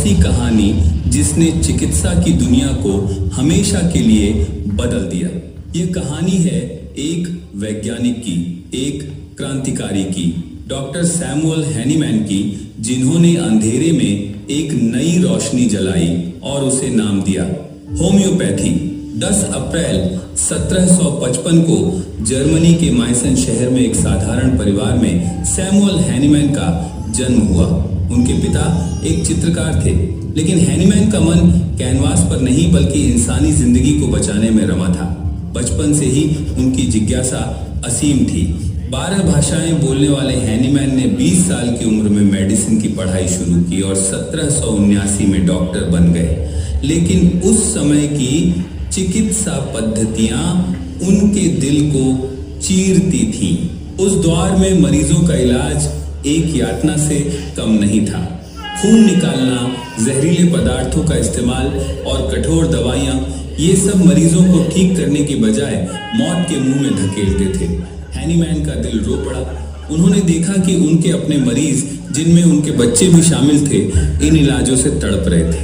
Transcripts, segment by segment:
ऐसी कहानी जिसने चिकित्सा की दुनिया को हमेशा के लिए बदल दिया। ये कहानी है एक वैज्ञानिक की, एक क्रांतिकारी की, डॉक्टर सैमुअल हैनीमैन की, जिन्होंने अंधेरे में एक नई रोशनी जलाई और उसे नाम दिया होम्योपैथी। 10 अप्रैल 1755 को जर्मनी के माइसन शहर में एक साधारण परिवार में सैमुअल हैनीमैन का जन्म हुआ। उनके पिता एक चित्रकार थे, लेकिन हैनीमैन का मन कैनवास पर नहीं बल्कि इंसानी जिंदगी को बचाने में रमा था। बचपन से ही उनकी जिज्ञासा असीम थी। 12 भाषाएं बोलने वाले हैनीमैन ने 20 साल की उम्र में मेडिसिन की पढ़ाई शुरू की और 1779 में डॉक्टर बन गए। लेकिन उस समय की चिकित्सा पद्धतियां उनके दिल को चीरती थीं। उस दौर में मरीजों का इलाज एक यातना से कम नहीं था। खून निकालना, जहरीले पदार्थों का इस्तेमाल और कठोर दवाइयां, ये सब मरीजों को ठीक करने की बजाय मौत के मुंह में धकेलते थे। हैनीमैन का दिल रो पड़ा। उन्होंने देखा कि उनके अपने मरीज, जिनमें उनके बच्चे भी शामिल थे, इन इलाजों से तड़प रहे थे।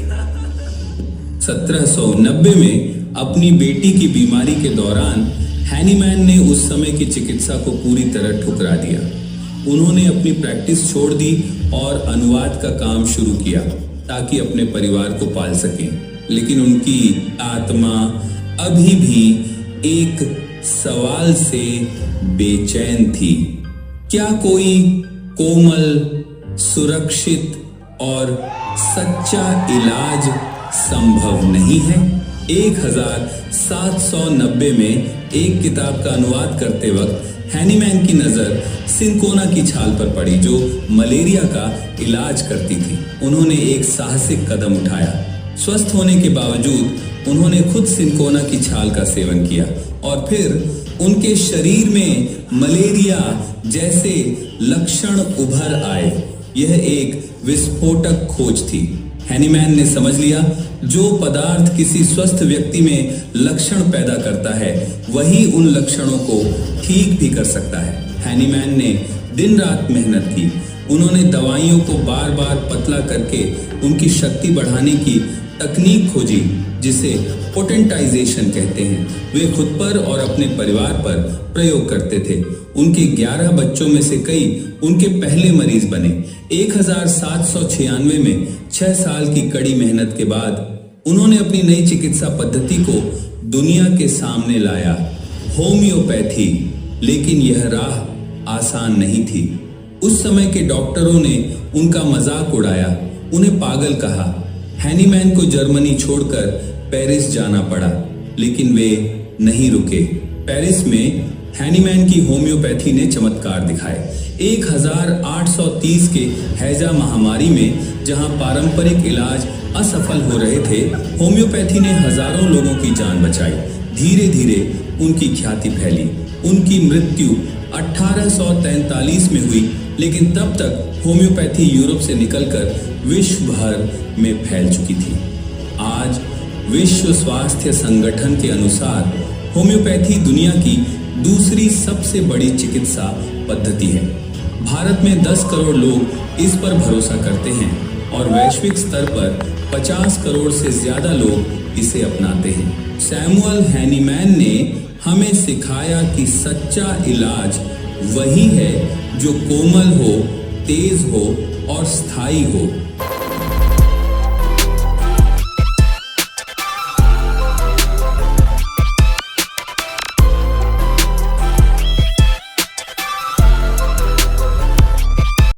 1790 में अपनी बेटी की बीमारी के दौरान हैनीमैन ने उस समय की चिकित्सा को पूरी तरह ठुकरा दिया। उन्होंने अपनी प्रैक्टिस छोड़ दी और अनुवाद का काम शुरू किया ताकि अपने परिवार को पाल सकें। लेकिन उनकी आत्मा अभी भी एक सवाल से बेचैन थी। क्या कोई कोमल, सुरक्षित और सच्चा इलाज संभव नहीं है? 1790 में एक किताब का अनुवाद करते वक्त हैनीमैन की नजर सिनकोना की छाल पर पड़ी, जो मलेरिया का इलाज करती थी। उन्होंने एक साहसिक कदम उठाया। स्वस्थ होने के बावजूद उन्होंने खुद सिनकोना की छाल का सेवन किया और फिर उनके शरीर में मलेरिया जैसे लक्षण उभर आए। यह एक विस्फोटक खोज थी। हैनीमैन ने समझ लिया, जो पदार्थ किसी स्वस्थ व्यक्ति में लक्षण पैदा करता है, वही उन लक्षणों को ठीक भी कर सकता है। हैनीमैन ने दिन रात मेहनत की। उन्होंने दवाइयों को बार बार पतला करके उनकी शक्ति बढ़ाने की तकनीक खोजी, जिसे पोटेंटाइजेशन कहते हैं। वे खुद पर और अपने परिवार पर प्रयोग करते थे। उनके 11 बच्चों में से कई उनके पहले मरीज बने। 1796 में 6 साल की कड़ी मेहनत के बाद उन्होंने अपनी नई चिकित्सा पद्धति को दुनिया के सामने लाया, होम्योपैथी। लेकिन यह राह आसान नहीं थी। उस समय के डॉक्टरों ने उनका मजाक उड़ाया, उन्हें पागल कहा। हैनीमैन को जर्मनी छोड़कर पेरिस जाना पड़ा, लेकिन वे नहीं रुके। पेरिस में हैनीमैन की होम्योपैथी ने चमत्कार दिखाए। 1830 के हैजा महामारी में जहां पारंपरिक इलाज असफल हो रहे थे, होम्योपैथी ने हजारों लोगों की जान बचाई। धीरे धीरे उनकी ख्याति फैली। उनकी मृत्यु 1843 में हुई, लेकिन तब तक होम्योपैथी यूरोप से निकलकर विश्व भर में फैल चुकी थी। आज विश्व स्वास्थ्य संगठन के अनुसार होम्योपैथी दुनिया की दूसरी सबसे बड़ी चिकित्सा पद्धति है। भारत में 10 करोड़ लोग इस पर भरोसा करते हैं और वैश्विक स्तर पर 50 करोड़ से ज्यादा लोग इसे अपनाते हैं। सैमुअल हैनीमैन ने हमें सिखाया कि सच्चा इलाज वही है जो कोमल हो, तेज हो और स्थायी हो।